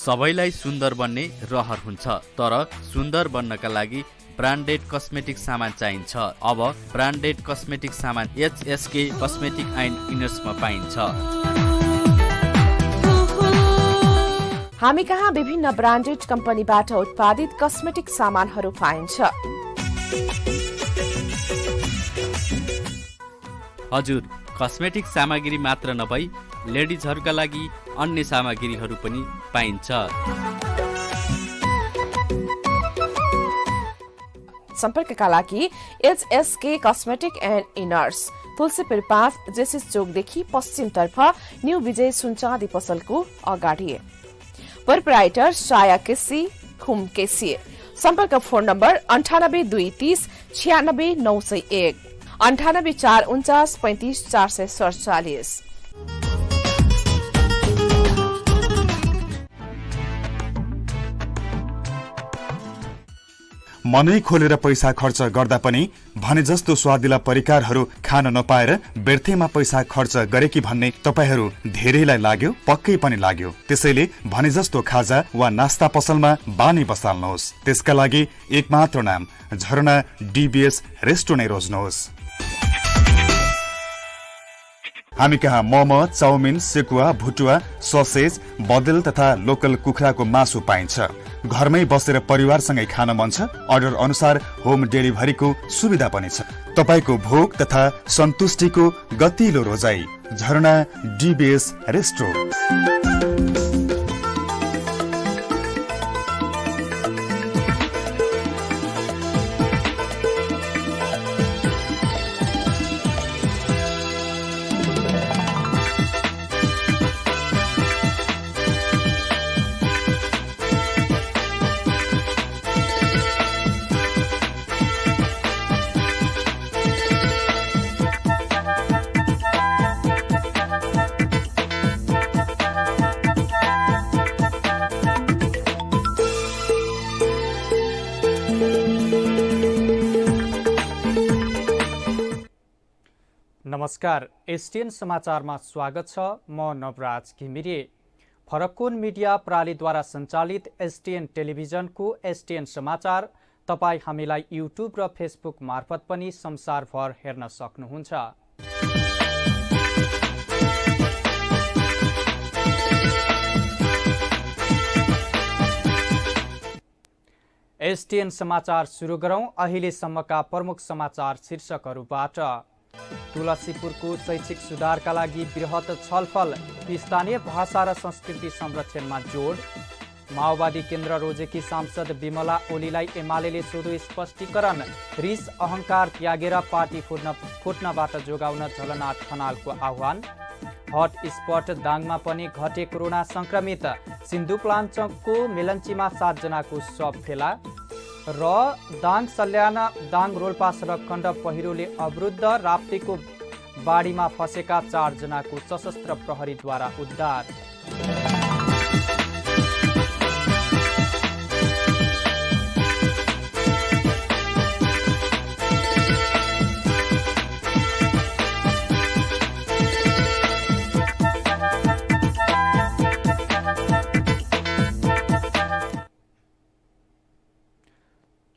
सबैलाई सुन्दर बन्ने रहर हुन्छ, तर सुन्दर बन्नका लागि ब्रान्डेड कस्मेटिक सामान चाहिन्छ। अब ब्रान्डेड कस्मेटिक सामान HSK कस्मेटिक एन्ड इनर्समा पाइन्छ। हामी कहाँ विभिन्न ब्रान्डेड कम्पनीबाट उत्पादित कस्मेटिक सामानहरू पाइन्छ। हजुर, कस्मेटिक सामग्री मात्र नभई लेडिजहरूका लागि अन्य सामग्रीहरू पनि पाइन्छ। सम्पर्कका लागि HSK cosmetic and inners, Tulsipur 5, Jaycees चोकदेखि पश्चिमतर्फ न्यू विजय सुनचाँदी पसलको अगाडि। प्रोप्राइटर साया केसी, खुम केसी। सम्पर्क फोन नम्बर 9823 96 901, 98 449 35 447। मनै खोलेर पैसा खर्च गर्दा पनि भने जस्तो स्वादिला परिकारहरू खान नपाएर व्यर्थैमा पैसा खर्च गरे कि भन्ने तपाईहरू धेरैलाई लाग्यो, पक्कै पनि लाग्यो। त्यसैले भने जस्तो खाजा वा नास्ता पसलमा बानी बसाल्नुहोस्। त्यसका लागि एकमात्र नाम झरना DBS रेस्टो नै रोज्नुहोस्। हामी कहाँ मोमो, चाउमिन, सेकुवा, भुटुवा, ससेज, बदल तथा लोकल कुखुराको मासु पाइन्छ। घरमै बसेर परिवारसँगै खान मन छ, अर्डर अनुसार होम डेलिभरीको सुविधा पनि छ। तपाईको भोक तथा सन्तुष्टिको गतिलो रोजाई झरना DBS रेस्टो। नमस्कार, एसटीएन समाचारमा स्वागत छ। म नवराज घिमिरे। फरक्कोन मिडिया प्रणालीद्वारा सञ्चालित एसटीएन टेलिभिजनको एसटीएन समाचार तपाईँ हामीलाई युट्युब र फेसबुक मार्फत पनि संसारभर हेर्न सक्नुहुन्छ। एसटीएन समाचार सुरु गरौं। अहिलेसम्मका प्रमुख समाचार शीर्षकहरूबाट। तुलसीपुरको शैक्षिक सुधारका लागि बृहत छलफल, स्थानीय भाषा र संस्कृति संरक्षणमा जोड। माओवादी केन्द्र रोजेकी सांसद विमला ओलीलाई एमालेले सोधो स्पष्टीकरण। रिस अहंकार त्यागेर पार्टी फुट्नबाट जोगाउन झलनाथ खनालको आह्वान। हट स्पट दाङमा पनि घटे कोरोना संक्रमित। सिन्धुप्लाञ्चोकको मेलन्चीमा 7 जनाको शव फेला। र दाङ सल्याना दाङ रोल्पा सडक खण्ड पहिरोले अवरुद्ध, राप्तीको बाढीमा फसेका 4 जनाको सशस्त्र प्रहरीद्वारा उद्धार।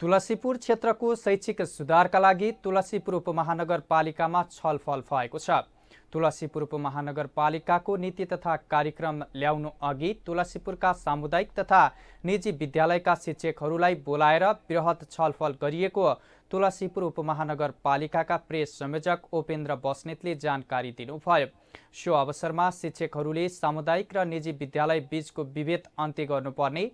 तुलसीपुर क्षेत्रको शैक्षिक सुधारका लागि तुलसीपुर उपमहानगरपालिकामा छलफल भएको छ। तुलसीपुर उपमहानगरपालिकाको नीति तथा कार्यक्रम ल्याउनु अघि तुलसीपुरका सामुदायिक तथा निजी विद्यालयका शिक्षकहरूलाई बोलाएर बृहत छलफल गरिएको तुलसीपुर उपमहानगरपालिकाका प्रेस संयोजक उपेन्द्र बस्नेतले जानकारी दिनुभयो। सो अवसरमा शिक्षकहरूले सामुदायिक र निजी विद्यालय बीचको विभेद अन्त्य गर्नुपर्ने,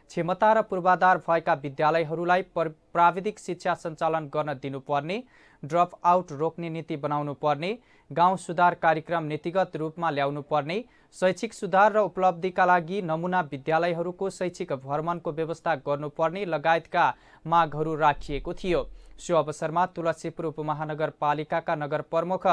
क्षमता र पूर्वाधार भएका विद्यालयहरूलाई प्राविधिक शिक्षा सञ्चालन गर्न दिनुपर्ने, ड्रप आउट रोक्ने नीति बनाउनु पर्ने, गाउँ सुधार कार्यक्रम नीतिगत रूपमा ल्याउनु पर्ने, शैक्षिक सुधार र उपलब्धिका लागि नमुना विद्यालयहरूको शैक्षिक भ्रमणको व्यवस्था गर्नुपर्ने लगायतका मागहरू राखिएको थियो। सो अवसरमा तुलसीपुर उपमहानगरपालिकाका नगर प्रमुख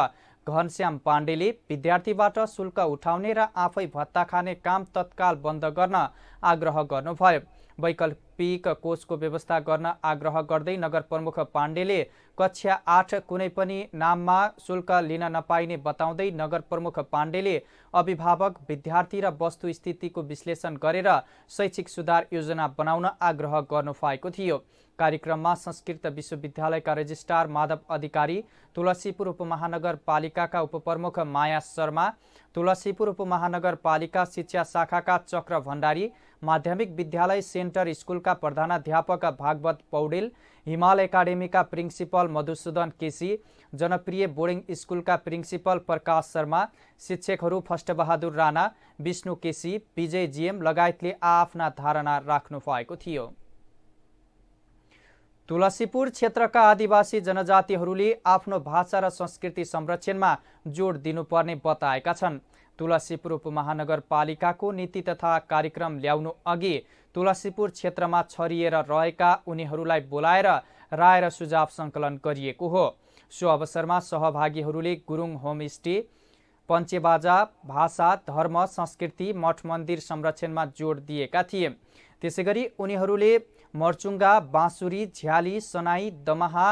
घनश्याम पाण्डेले विद्यार्थीबाट शुल्क उठाउने र आफै भत्ता खाने काम तत्काल बन्द गर्न आग्रह गर्नुभयो। वैकल्पिक कोचको व्यवस्था गर्न आग्रह गर्दै नगर प्रमुख पाण्डेले कक्षा 8 कुनै पनि नाममा शुल्क लिन नपाइने बताउँदै नगर प्रमुख पाण्डेले अभिभावक, विद्यार्थी र वस्तुस्थितिको विश्लेषण गरेर शैक्षिक सुधार योजना बनाउन आग्रह गर्नुभएको थियो। कार्यक्रममा संस्कृत विश्वविद्यालयका रेजिस्ट्रार माधव अधिकारी, तुलसीपुर उपमहानगरपालिकाका उपप्रमुख माया शर्मा, तुलसीपुर उपमहानगरपालिका शिक्षा शाखाका चक्र भण्डारी, माध्यमिक विद्यालय सेन्टर स्कुलका प्रधानाध्यापक भागवत पौडेल, हिमाल एकाडेमीका प्रिन्सिपल मधुसूदन केसी, जनप्रिय बोर्डिङ स्कुलका प्रिन्सिपल प्रकाश शर्मा, शिक्षकहरू फष्टबहादुर राणा, विष्णु केसी, विजय जीएम लगायतले आफ्ना धारणा राख्नु भएको थियो। तुलसीपुर क्षेत्रका आदिवासी जनजातिहरूले आफ्नो भाषा र संस्कृति संरक्षणमा जोड दिनुपर्ने बताएका छन्। तुलसीपुर उपमहानगरपालिकाको नीति तथा कार्यक्रम ल्याउनु अघि तुलसीपुर क्षेत्रमा छरिएर रहेका उनीहरूलाई बोलाएर राय र सुझाव सङ्कलन गरिएको हो। सो अवसरमा सहभागीहरूले गुरुङ होमस्टे, पञ्चेबाजा, भाषा, धर्म, संस्कृति, मठ मन्दिर संरक्षणमा जोड दिएका थिए। त्यसैगरी उनीहरूले मर्चुङ्गा, बाँसुरी, झ्याली, सनाई, दमाहा,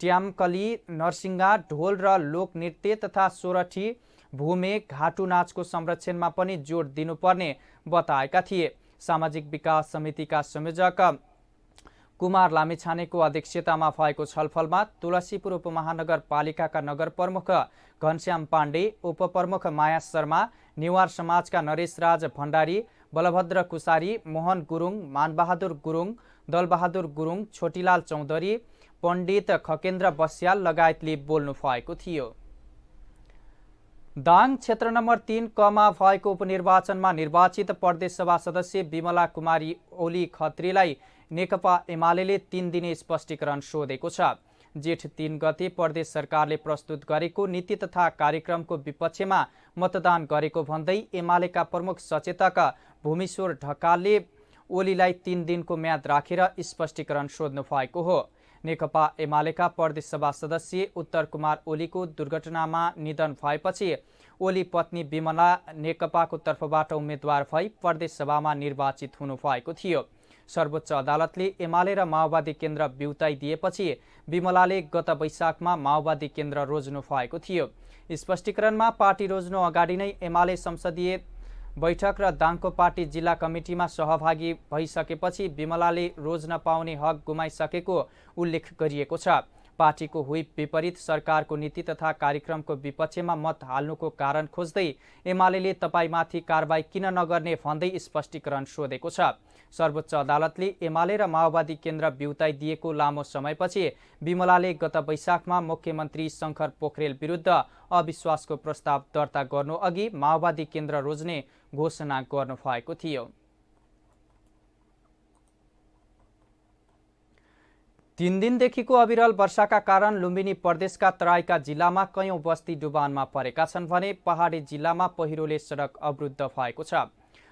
ट्यामकली, नरसिंगा, ढोल र लोकनृत्य तथा सोरठी, भूमे, घाटु नाचको संरक्षणमा पनि जोड दिनुपर्ने बताएका थिए। सामाजिक विकास समितिका संयोजक कुमार लामिछानेको अध्यक्षतामा भएको छलफलमा तुलसीपुर उपमहानगरपालिकाका नगर प्रमुख घनश्याम पाण्डे, उपप्रमुख माया शर्मा, नेवार समाजका नरेश राज भण्डारी, बलभद्र कुसारी, मोहन गुरुङ, मानबहादुर गुरुङ, दलबहादुर गुरुङ, छोटीलाल चौधरी, पण्डित खकेन्द्र बस्याल लगायतले बोल्नु भएको थियो। दाङ क्षेत्र नम्बर 3 कमा भएको उपनिर्वाचनमा निर्वाचित प्रदेशसभा सदस्य विमला कुमारी ओली खत्रीलाई नेकपा एमाले 3 दिने स्पष्टीकरण सोधेको छ। जेठ 3 गते प्रदेश सरकारले प्रस्तुत गरेको नीति तथा कार्यक्रमको विपक्षमा मतदान गरेको भन्दै एमालेका प्रमुख सचेतक भूमेश्वर ढकालले ओलीलाई 3 दिनको म्याद राखेर स्पष्टीकरण सोध्नु भएको हो। नेकपा एमालेका प्रदेशसभा सदस्य उत्तर कुमार ओलीको दुर्घटनामा निधन भएपछि ओली पत्नी विमला नेकपाको तर्फबाट उम्मेद्वार भई प्रदेशसभामा निर्वाचित हुनु भएको थियो। सर्वोच्च अदालतले एमाले र माओवादी केन्द्र बिउताइदिएपछि विमलाले गत वैशाखमा माओवादी केन्द्र रोज्नु भएको थियो। स्पष्टीकरणमा पार्टी रोज्नु अगाडि नै एमाले संसदीय बैठक र दाङको पार्टी जिल्ला कमिटीमा सहभागी भइसकेपछि विमलाले रोज्न पाउने हक गुमाइसकेको उल्लेख गरिएको छ। पार्टीको हुइप विपरीत सरकारको नीति तथा कार्यक्रमको विपक्षमा मत हाल्नुको कारण खोज्दै एमाले तपाईमाथि कारबाही किन नगर्ने भन्दै स्पष्टीकरण सोधेको छ। सर्वोच्च अदालतले एमाले र माओवादी केन्द्र बिउताइदिएको लामो समयपछि विमलाले गत वैशाखमा मुख्यमन्त्री शङ्कर पोखरेल विरुद्ध अविश्वासको प्रस्ताव दर्ता गर्नु अघि माओवादी केन्द्र रोज्ने घोषणा गर्नु भएको थियो। 3 दिनदेखिको अविरल वर्षाका कारण लुम्बिनी प्रदेशका तराईका जिल्लामा कयौं बस्ती डुबानमा परेका छन् भने पहाडी जिल्लामा पहिरोले सडक अवरुद्ध भएको छ।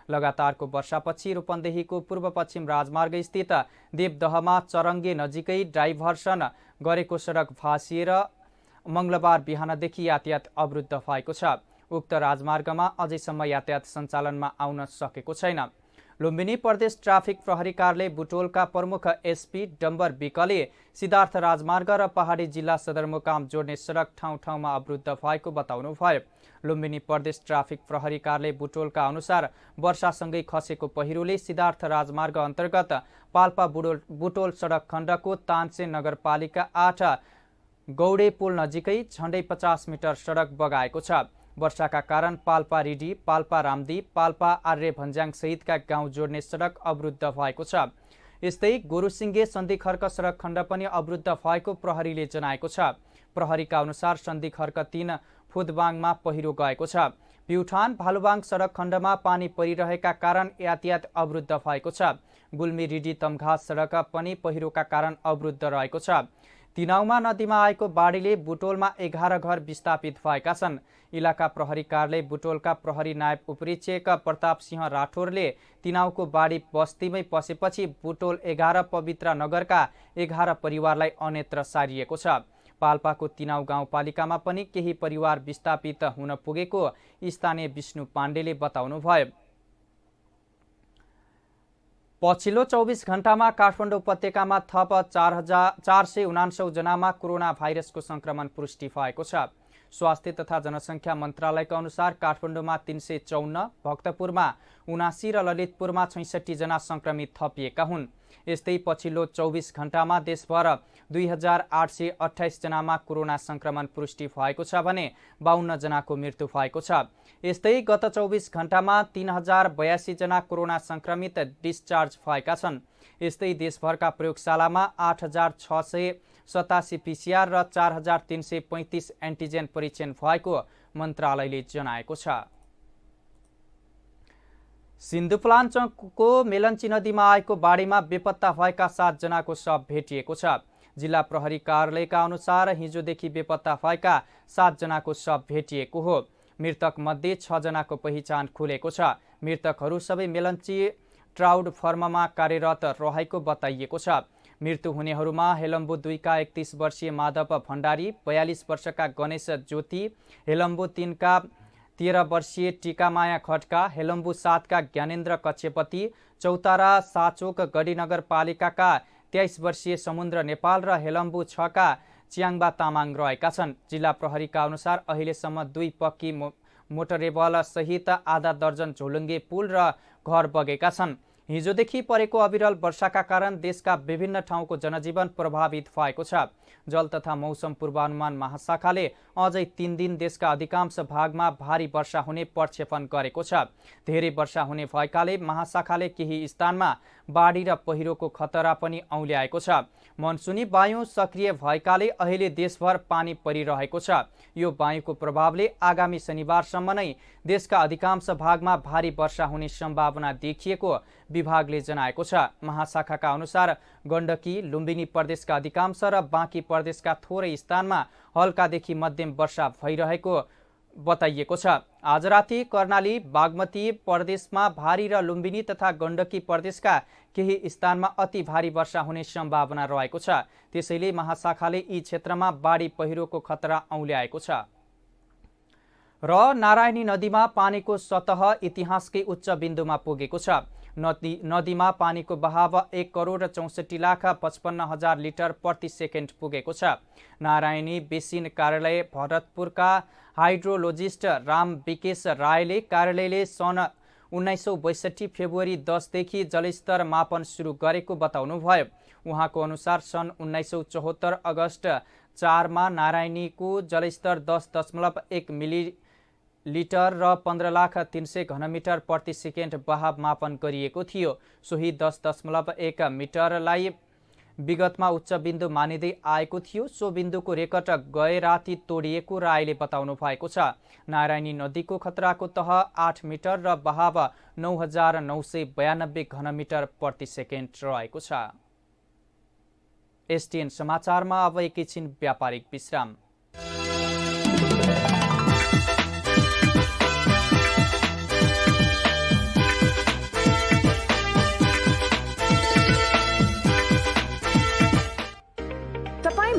लगातारको वर्षापछि रूपन्देहीको पूर्व पश्चिम राजमार्ग स्थित देवदहमा चरङ्गे नजिकै डाइभर्सन गरेको सडक भासिएर मंगलबार बिहानदेखि यातायात अवरुद्ध भएको छ। उक्त राजमार्गमा अझैसम्म यातायात सञ्चालनमा आउन सकेको छैन। लुम्बिनी प्रदेश ट्राफिक प्रहरी कार्यालय बुटोलका प्रमुख एसपी डम्बर विकले सिद्धार्थ राजमार्ग र पहाडी जिल्ला सदरमुकाम जोड्ने सडक ठाउँ ठाउँमा अवरुद्ध भएको बताउनुभयो। लुम्बिनी प्रदेश ट्राफिक प्रहरी कार्यालय बुटोलका अनुसार वर्षासँगै खसेको पहिरोले सिद्धार्थ राजमार्ग अन्तर्गत पाल्पा बुटोल सडक खण्डको तानसे नगरपालिका 8 गौडे पुल नजिकै झण्डै 50 मिटर सडक बगाएको छ। वर्षाका कारण पाल्पा रिडी, पाल्पा रामदी, पाल्पा आर्य भन्ज्याङ सहितका गाउँ जोड्ने सडक अवरुद्ध भएको छ। यस्तै गोरुसिङ्गे सन्धि खर्क सडक खण्ड पनि अवरुद्ध भएको प्रहरीले जनाएको छ। प्रहरीका अनुसार सन्धि खर्क 3 फुदबाङमा पहिरो गएको छ। प्युठान भालुबाङ सडक खण्डमा पानी परिरहेका कारण यातायात अवरुद्ध भएको छ। गुल्मी रिडी तमघास सडक पनि पहिरोका कारण अवरुद्ध रहेको छ। तिनाउमा नदीमा आएको बाढीले बुटोलमा 11 घर विस्थापित भएका छन्। इलाका प्रहरी कार्यालय बुटोलका प्रहरी नायब उपरीक्षक प्रताप सिंह राठौरले तिनाउको बाढी बस्तीमै पसेपछि बुटोल 11 पवित्र नगरका 11 परिवारलाई अन्यत्र सारिएको छ। पाल्पाको तिनाउ गाउँपालिकामा पनि केही परिवार विस्थापित हुन पुगेको स्थानीय विष्णु पाण्डेले बताउनुभयो। पछिल्लो 24 घण्टामा काठमाडौँ उपत्यकामा थप 449 जनामा कोरोना भाइरसको संक्रमण पुष्टि भएको छ। स्वास्थ्य तथा जनसङ्ख्या मन्त्रालयका अनुसार काठमाडौँमा 354, भक्तपुरमा 79 र ललितपुरमा 66 जना संक्रमित थपिएका हुन्। यस्तै पछिल्लो 24 घण्टामा देशभर 2828 जनामा कोरोना संक्रमण पुष्टि भएको छ भने 52 जनाको मृत्यु भएको छ। यस्तै गत 24 घण्टामा 3082 जना कोरोना संक्रमित डिस्चार्ज भएका छन्। यस्तै देशभरका प्रयोगशालामा 8687 पिसिआर र 4335 एन्टिजेन परीक्षण भएको मन्त्रालयले जनाएको छ। सिन्धुप्लाञ्चोकको मेलन्ची नदीमा आएको बाढीमा बेपत्ता भएका 7 जनाको शव भेटिएको छ। जिल्ला प्रहरी कार्यालयका अनुसार हिजोदेखि बेपत्ता भएका 7 जनाको शव भेटिएको हो। मृतक मध्ये 6 जनाको पहिचान खुलेको छ। मृतकहरू सबै मेलन्ची ट्राउड फर्ममा कार्यरत रहेको बताइएको छ। मृत्यु हुनेहरूमा हेलम्बु 2 का 31 वर्षीय माधव भण्डारी, 42 वर्षका गणेश ज्योति, हेलम्बु 3 का 13 वर्षीय टिकामाया खड्का, हेलम्बु 7 का ज्ञानेन्द्र कक्षपति, चौतारा साचोक गढी नगरपालिकाका 23 वर्षीय समुद्र नेपाल र हेलम्बु 6 का च्याङबा तामाङ रहेका छन्। जिल्ला प्रहरीका अनुसार अहिलेसम्म 2 पक्की मोटरेबल सहित आधा दर्जन झोलुङ्गे पुल र घर बगेका छन्। हिजोदेखि परेको अविरल वर्षाका कारण देशका विभिन्न ठाउँको जनजीवन प्रभावित भएको छ। जल तथा मौसम पूर्वानुमान महाशाखाले अझै 3 दिन देशका अधिकांश भागमा भारी वर्षा हुने प्रक्षेपण गरेको छ। धेरै वर्षा हुने भएकाले महाशाखाले केही स्थानमा बाढी र पहिरोको खतरा पनि औल्याएको छ। मनसुनी वायु सक्रिय भएकाले अहिले देशभर पानी परिरहेको छ। यो वायुको प्रभावले आगामी शनिबारसम्म नै देशका अधिकांश भागमा भारी वर्षा हुने सम्भावना देखिएको विभागले जनाएको छ। महाशाखाका अनुसार गण्डकी, लुम्बिनी प्रदेशका अधिकांश र बाँकी प्रदेशका थोरै स्थानमा हल्कादेखि मध्यम वर्षा भइरहेको बताइएको छ। आज राति कर्णाली, बागमती प्रदेशमा भारी र लुम्बिनी तथा गण्डकी प्रदेशका केही स्थानमा अति भारी वर्षा हुने सम्भावना रहेको छ। त्यसैले महाशाखाले यी क्षेत्रमा बाढी पहिरोको खतरा औल्याएको छ। र नारायणी नदीमा पानीको सतह इतिहासकै उच्च बिन्दुमा पुगेको छ। नदीमा पानीको बहाव 1,64,55,000 लिटर प्रति सेकेन्ड पुगेको छ। नारायणी बेसिन कार्यालय भरतपुरका हाइड्रोलोजिस्ट राम विकेश रायले कार्यालयले सन् 1962 फेब्रुअरी 10 देखि जलस्तर मापन सुरु गरेको बताउनुभयो। उहाँको अनुसार सन् 1974 अगस्त 4 मा नारायणीको जलस्तर 10.1 मिलिलिटर र 15,03,000 घनमिटर प्रति सेकेन्ड बहाव मापन गरिएको थियो। सोही 10.1 मिटरलाई विगतमा उच्च बिन्दु मानिँदै आएको थियो। सो बिन्दुको रेकर्ड गए राति तोडिएको रायले बताउनु भएको छ। नारायणी नदीको खतराको तह 8 मिटर र बहाव 9,992 घनमिटर प्रति सेकेन्ड रहेको छ। एसटीएन समाचारमा अब एकैछिन व्यापारिक विश्राम।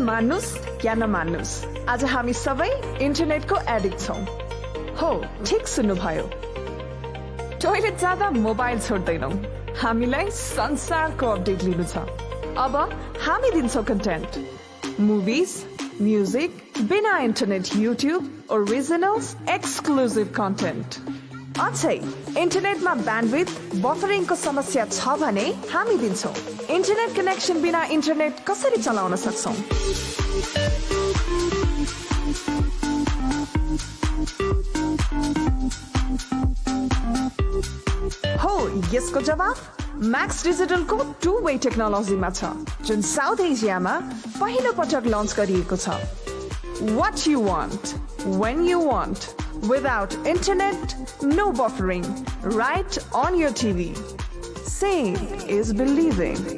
मान्नुस् या नमान्नुस्, आज हामी सबै इन्टरनेटको एडिक्ट छौं। हो, ठिक सुन्नुभयो। टोयलेट जाँदा मोबाइल छोड्दैनौं। हामीलाई संसारको अपडेट लिनु छ। अब हामी दिन्छौं कन्टेन्ट, मुभिज, म्युजिक, बिना internet YouTube, originals, exclusive content. अझै इन्टरनेटमा ब्यान्डविड्थ, बफरिङको समस्या छ भने हामी दिन्छौं। इन्टरनेट कनेक्सन बिना इन्टरनेट कसरी चलाउन सक्छौं? हो, यसको जवाफ म्याक्स डिजिटलको 2-वे टेक्नोलोजीमा छ, जुन साउथ एसियामा पहिलो पटक लन्च गरिएको छ। What you want, when you want, without internet, no buffering, right on your TV. Seeing is believing.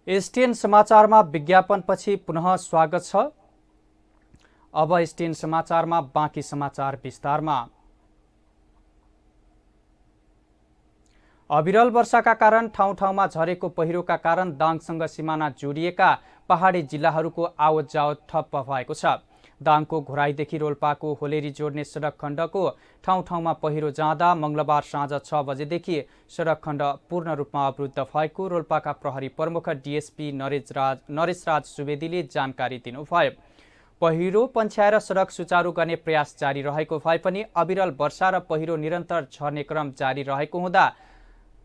STN समाचारमा विज्ञापनपछि पुनः स्वागत छ। अब एसटीएन समाचारमा बाँकी समाचार विस्तारमा। अविरल वर्षाका कारण ठाउँ ठाउँमा झरेको पहिरोका कारण दाङसँग सिमाना जोडिएका पहाडी जिल्लाहरूको आवत जावत ठप्प भएको छ। दाङको घोराईदेखि रोल्पाको होलेरी जोड्ने सडक खण्डको ठाउँ ठाउँमा पहिरो जाँदा मंगलबार साँझ 6 बजेदेखि सडक खण्ड पूर्ण रूपमा अवरुद्ध भएको रोल्पाका प्रहरी प्रमुख डीएसपी नरेशराज सुवेदीले जानकारी दिनुभयो। पहिरो पन्छ्याएर सडक सुचारू गर्ने प्रयास जारी रहेको भए पनि अविरल वर्षा र पहिरो निरन्तर झर्ने क्रम जारी रहेको हुँदा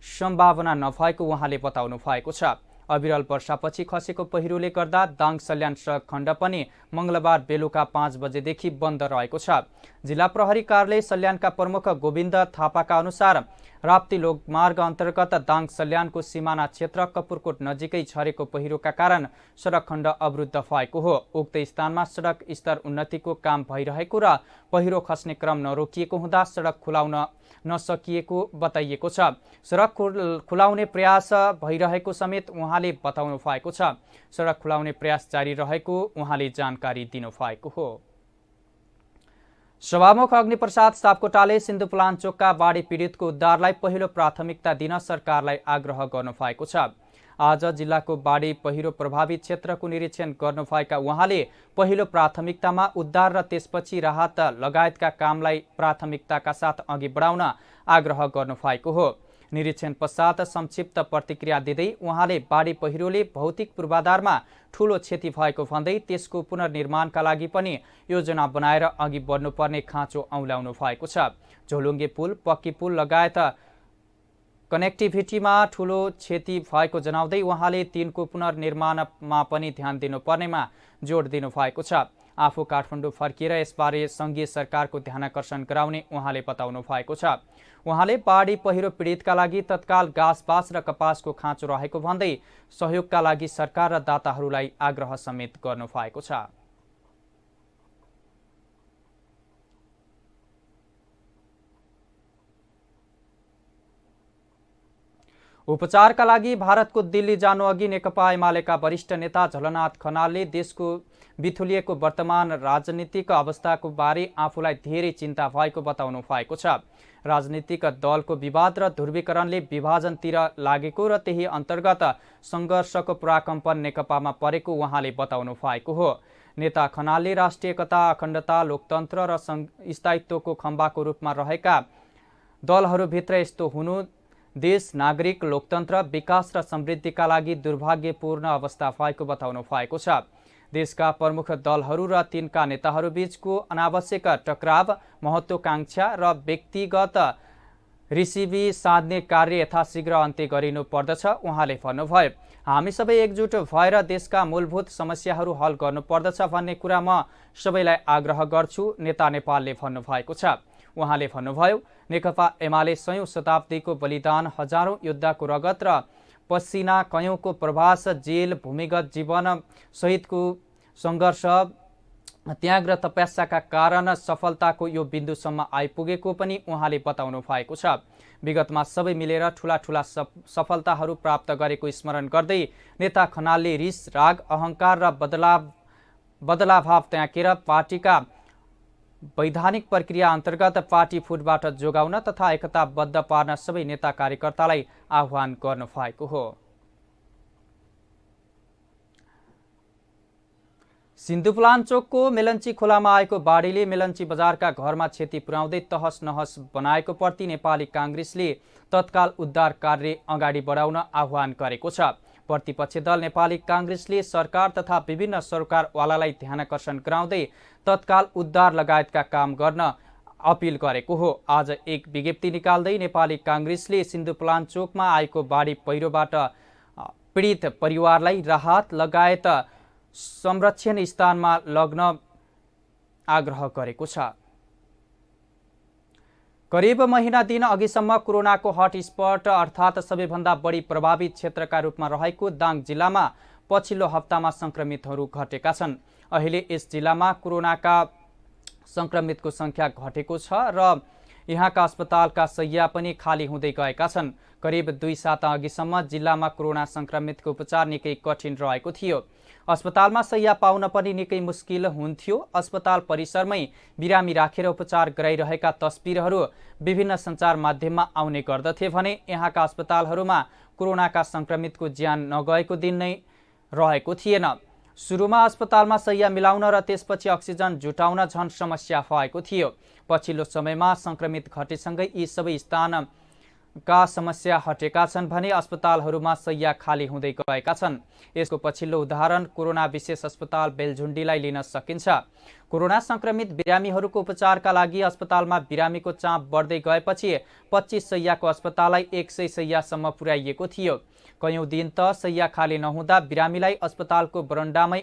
सम्भावना नभएको उहाँले बताउनु भएको छ। अविरल वर्षापछि खसेको पहिरोले गर्दा दाङ सल्यान सडक खण्ड पनि मंगलबार बेलुका 5 बजेदेखि बन्द रहेको छ। जिल्ला प्रहरी कार्यालय सल्यानका प्रमुख गोविन्द थापाका अनुसार राप्ती लोकमार्ग अन्तर्गत दाङ सल्यानको सिमाना क्षेत्र कपुरकोट नजिकै झरेको पहिरोका कारण सडक खण्ड अवरुद्ध भएको हो। उक्त स्थानमा सडक स्तर उन्नतिको काम भइरहेको र पहिरो खस्ने क्रम नरोकिएको हुँदा सडक खुलाउन नसकिएको बताइएको छ। सडक खुलाउने प्रयास भइरहेको समेत उहाँले बताउनु भएको छ। सडक खुलाउने प्रयास जारी रहेको उहाँले जानकारी दिनुभएको हो। सभामुख अग्निप्रसाद सापकोटाले सिन्धुप्लाञ्चोकका बाढी पीडितको उद्धारलाई पहिलो प्राथमिकता दिन सरकारलाई आग्रह गर्नुभएको छ। आज जिल्लाको बाढी पहिरो प्रभावित क्षेत्रको निरीक्षण गर्नुभएका उहाँले पहिलो प्राथमिकतामा उद्धार र त्यसपछि राहत लगायतका कामलाई प्राथमिकताका साथ अघि बढाउन आग्रह गर्नुभएको हो। निरीक्षण पश्चात संक्षिप्त प्रतिक्रिया दिँदै उहाँले बाढी पहिरोले भौतिक पूर्वाधारमा ठूलो क्षति भएको भन्दै त्यसको पुनर्निर्माणका लागि पनि योजना बनाएर अघि बढ्नुपर्ने खाँचो औल्याउनु भएको छ। झोलुङ्गे पुल, पक्की पुल लगायत कनेक्टिभिटीमा ठूलो क्षति भएको जनाउँदै उहाँले तिनको पुनर्निर्माणमा पनि ध्यान दिनुपर्नेमा जोड दिनु भएको छ। आफू काठमाडौँ फर्किएर यसबारे संघीय सरकारको ध्यानाकर्षण गराउने उहाँले बताउनु भएको छ। उहाँले बाढी पहिरो पीडितका लागि तत्काल घाँस-बास र कपासको खाँचो रहेको भन्दै सहयोगका लागि सरकार र दाताहरूलाई आग्रह समेत गर्नु भएको छ। उपचारका लागि भारतको दिल्ली जानु अघि नेकपा एमालेका वरिष्ठ नेता झलनाथ खनालले देशको बिथुलिएको वर्तमान राजनीतिक अवस्थाको बारे आफूलाई धेरै चिन्ता भएको बताउनु भएको छ। राजनीतिक दलको विवाद र ध्रुवीकरणले विभाजनतिर लागेको र त्यही अन्तर्गत संघर्षको पुराकम्पन नेकपामा परेको उहाँले बताउनु भएको हो। नेता खनालले राष्ट्रिय एकता, अखण्डता, लोकतन्त्र र स्थायित्वको खम्बाको रूपमा रहेका दलहरूभित्र यस्तो हुनु देश, नागरिक, लोकतन्त्र, विकास र समृद्धिका लागि दुर्भाग्यपूर्ण अवस्था भएको बताउनु भएको छ। देशका प्रमुख दलहरू र तिनका नेताहरूबीचको अनावश्यक टकराव, महत्वाकांक्षा र व्यक्तिगत रिसिभी साध्ने कार्य यथाशीघ्र अन्त्य गरिनु पर्दछ उहाँले भन्नुभयो। हामी सबै एकजुट भएर देशका मूलभूत समस्याहरू हल गर्नुपर्दछ भन्ने कुरा म सबैलाई आग्रह गर्छु, नेता नेपालले भन्नुभएको छ। उहाँले भन्नुभयो, नेकपा एमाले 100औं शताब्दीको बलिदान, हजारौं योद्धाको रगत र पसिना, कयौंको प्रवास, जेल, भूमिगत जीवन सहितको संघर्ष, त्याग र तपस्याका कारण सफलताको यो बिन्दुसम्म आइपुगेको पनि उहाँले बताउनु भएको छ। विगतमा सबै मिलेर ठूला ठूला सफलताहरू प्राप्त गरेको स्मरण गर्दै नेता खनालले रिस, राग, अहंकार र बदलाभाव त्यागेर पार्टीका वैधानिक प्रक्रिया अन्तर्गत पार्टी फुटबाट जोगाउन तथा एकताबद्ध पार्न सबै नेता कार्यकर्तालाई आह्वान गर्नुभएको हो। सिन्धुप्लाञ्चोकको मेलन्ची खोलामा आएको बाढीले मेलन्ची बजारका घरमा क्षति पुर्याउँदै तहस नहस बनाएको प्रति नेपाली कांग्रेसले तत्काल उद्धार कार्य अगाडि बढाउन आह्वान गरेको छ। प्रतिपक्षी दल नेपाली कांग्रेसले सरकार तथा विभिन्न सरकारवालालाई ध्यानाकर्षण गराउँदै तत्काल उद्धार लगायतका काम गर्न अपिल गरेको हो। आज एक विज्ञप्ति निकाल्दै नेपाली कांग्रेसले सिन्धुप्लाञ्चोकमा आएको बाढी पहिरोबाट पीडित परिवारलाई राहत लगायत संरक्षण स्थानमा लग्न आग्रह गरेको छ। करिब महिना दिन अघिसम्म कोरोनाको हटस्पट अर्थात् सबैभन्दा बढी प्रभावित क्षेत्रका रूपमा रहेको दाङ जिल्लामा पछिल्लो हप्तामा संक्रमितहरू घटेका छन्। अहिले यस जिल्लामा कोरोनाका संक्रमितको संख्या घटेको छ र यहाँका अस्पतालका शैय्या पनि खाली हुँदै गएका छन्। करिब 2 साता अघिसम्म जिल्लामा कोरोना संक्रमितको उपचार निकै कठिन रहेको थियो। अस्पतालमा शैय्या पाउन पनि निकै मुस्किल हुन्थ्यो। अस्पताल परिसरमै बिरामी राखेर उपचार गराइरहेका तस्बिरहरू विभिन्न सञ्चार माध्यममा आउने गर्दथे भने यहाँका अस्पतालहरूमा कोरोनाका संक्रमितको ज्यान नगएको दिन नै रहेको थिएन। सुरुमा अस्पतालमा शैय्या मिलाउन र त्यसपछि अक्सिजन जुटाउन झन समस्या भएको थियो। पछिल्लो समयमा संक्रमित घटेसँगै यी सबै स्थानका समस्या हटेका छन् भने अस्पतालहरूमा शैय्या खाली हुँदै गएका छन्। यसको पछिल्लो उदाहरण कोरोना विशेष अस्पताल बेलझुण्डीलाई लिन सकिन्छ। कोरोना संक्रमित बिरामीहरूको उपचारका लागि अस्पतालमा बिरामीको चाप बढ्दै गएपछि 25 शैय्याको अस्पताललाई 100 शैय्यासम्म पुर्याइएको थियो। कयौं दिन त शैय्या खाली नहुँदा बिरामीलाई अस्पतालको बरन्डामै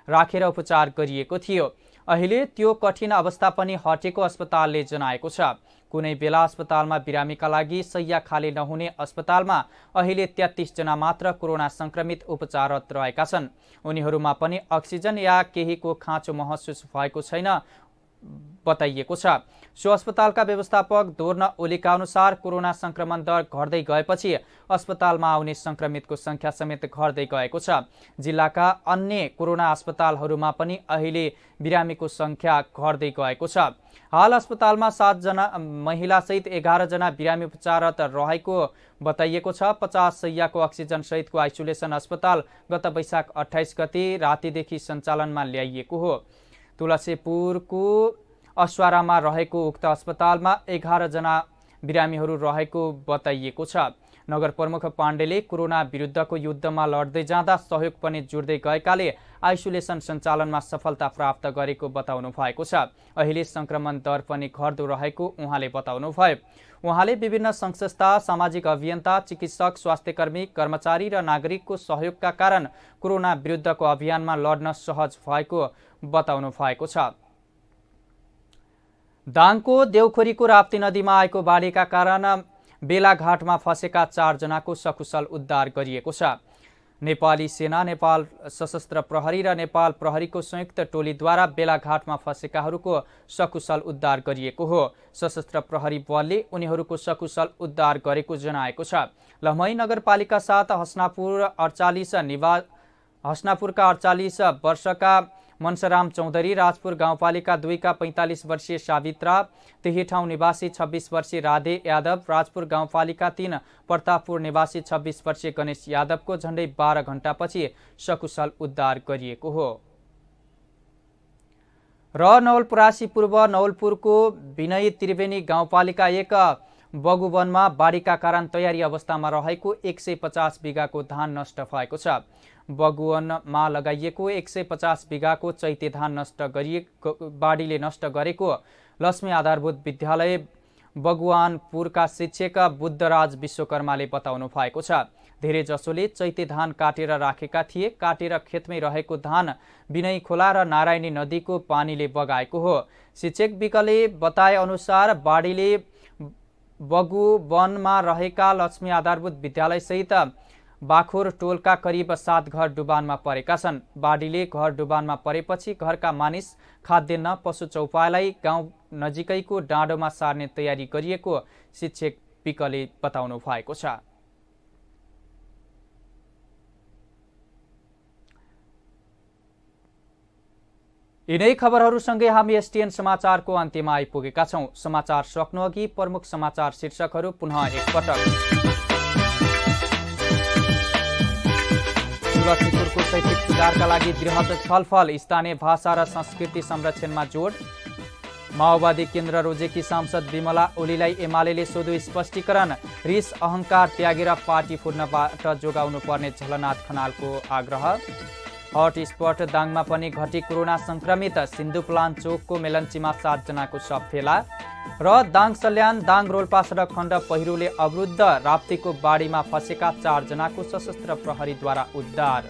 राखेर उपचार गरिएको थियो। अहिले त्यो कठिन अवस्था पनि हटेको अस्पतालले जनाएको छ। कुनै बेला अस्पतालमा बिरामीका लागि शैय्या खाली नहुने अस्पतालमा अहिले 33 जना मात्र कोरोना संक्रमित उपचाररत रहेका छन्। उनीहरूमा पनि अक्सिजन या केहीको खाँचो महसुस भएको छैन बताइएको छ। सो अस्पतालका व्यवस्थापक दोर्न ओलीका अनुसार कोरोना संक्रमण दर घट्दै गएपछि अस्पतालमा आउने संक्रमितको संख्या समेत घट्दै गएको छ। जिल्लाका अन्य कोरोना अस्पतालहरूमा पनि अहिले बिरामीको संख्या घट्दै गएको छ। हाल अस्पतालमा 7 जना महिला सहित 11 जना बिरामी उपचाररत रहेको बताइएको छ। 50 शैय्याको अक्सिजन सहितको आइसोलेसन अस्पताल गत वैशाख 28 गते रातिदेखि सञ्चालनमा ल्याइएको हो। तुलसीपुरको अस्वारामा रहेको उक्त अस्पतालमा 11 जना बिरामीहरू रहेको बताइएको छ। नगर प्रमुख पाण्डेले कोरोना विरुद्धको युद्धमा लड्दै जाँदा सहयोग पनि जुट्दै गएकाले आइसोलेसन सञ्चालनमा सफलता प्राप्त गरेको बताउनु भएको छ। अहिले संक्रमण दर पनि घट्दो रहेको उहाँले बताउनुभयो। उहाँले विभिन्न संघ-संस्था, सामाजिक अभियन्ता, चिकित्सक, स्वास्थ्यकर्मी, कर्मचारी र नागरिकको सहयोगका कारण कोरोना विरुद्धको अभियानमा लड्न सहज भएको बताउनु भएको छ। दाङको देउखोरीको राप्ती नदीमा आएको बाढीका कारण बेलाघाटमा फँसेका 4 जनाको सकुशल उद्धार गरिएको छ। नेपाली सेना, नेपाल सशस्त्र प्रहरी र नेपाल प्रहरीको संयुक्त टोलीद्वारा बेलाघाटमा फँसेकाहरूको सकुशल उद्धार गरिएको हो। सशस्त्र प्रहरी बलले उनीहरूको सकुशल उद्धार गरेको जनाएको छ। लम्है नगरपालिका 7 हस्नापुरका 48 वर्षका मनसराम चौधरी, राजपुर गाउँपालिका 2 का 45 वर्षीय सावित्रा, त्यही ठाउँ निवासी 26 वर्षीय राधे यादव, राजपुर गाउँपालिका 3 प्रतापपुर निवासी 26 वर्षीय गणेश यादवको झण्डै 12 घण्टापछि सकुशल उद्धार गरिएको हो। र नवलपरासी पूर्व नवलपुरको विनय त्रिवेणी गाउँपालिका 1 बगुवनमा बाढीका कारण तयारी अवस्थामा रहेको 150 बिघाको धान नष्ट भएको छ। बगुवनमा लगाइएको 150 बिघाको चैते धान बाढीले नष्ट गरेको लक्ष्मी आधारभूत विद्यालय बगुवानपुरका शिक्षक बुद्धराज विश्वकर्माले बताउनु भएको छ। धेरै जसोले चैते धान काटेर राखेका थिए। काटेर खेतमै रहेको धान विनय खोला र नारायणी नदीको पानीले बगाएको हो। शिक्षक विकले बताए अनुसार बाढीले बगुवनमा रहेका लक्ष्मी आधारभूत विद्यालय सहित बाखोर टोलका करिब 7 घर डुबानमा परेका छन्। बाढीले घर डुबानमा परेपछि घरका मानिस, खाद्यान्न, पशु चौपालाई गाउँ नजिकैको डाँडोमा सार्ने तयारी गरिएको शिक्षक विकले बताउनु भएको छ। यिनै खबरहरूसँगै हामी एसटिएन समाचारको अन्त्यमा आइपुगेका छौं। समाचार सक्नु अघि प्रमुख समाचार शीर्षकहरू पुनः एकपटक। तुलसीपुरको शैक्षिक सुधारका लागि बृहत छलफल, स्थानीय भाषा र संस्कृति संरक्षणमा जोड। माओवादी केन्द्र रोजेकी सांसद विमला ओलीलाई एमालेले सोधो स्पष्टीकरण। रिस अहंकार त्यागेर पार्टी फुट्नबाट जोगाउनु पर्ने झलनाथ खनालको आग्रह। हटस्पट दाङमा पनि घटी कोरोना संक्रमित, सिन्धुप्लान चोकको मेलन्चीमा 7 जनाको शव फेला। र दाङ सल्यान दाङ रोल्पा सडक खण्ड पहिरोले अवरुद्ध, राप्तीको बाढीमा फँसेका 4 जनाको सशस्त्र प्रहरीद्वारा उद्धार।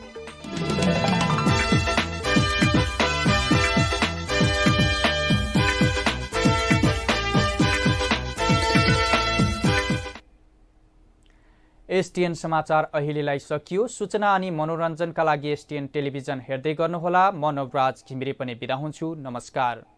एसटिएन समाचार अहिलेलाई सकियो। सूचना अनि मनोरञ्जनका लागि एसटिएन टेलिभिजन हेर्दै गर्नुहोला। म नवराज घिमिरे पनि बिदा हुन्छु। नमस्कार।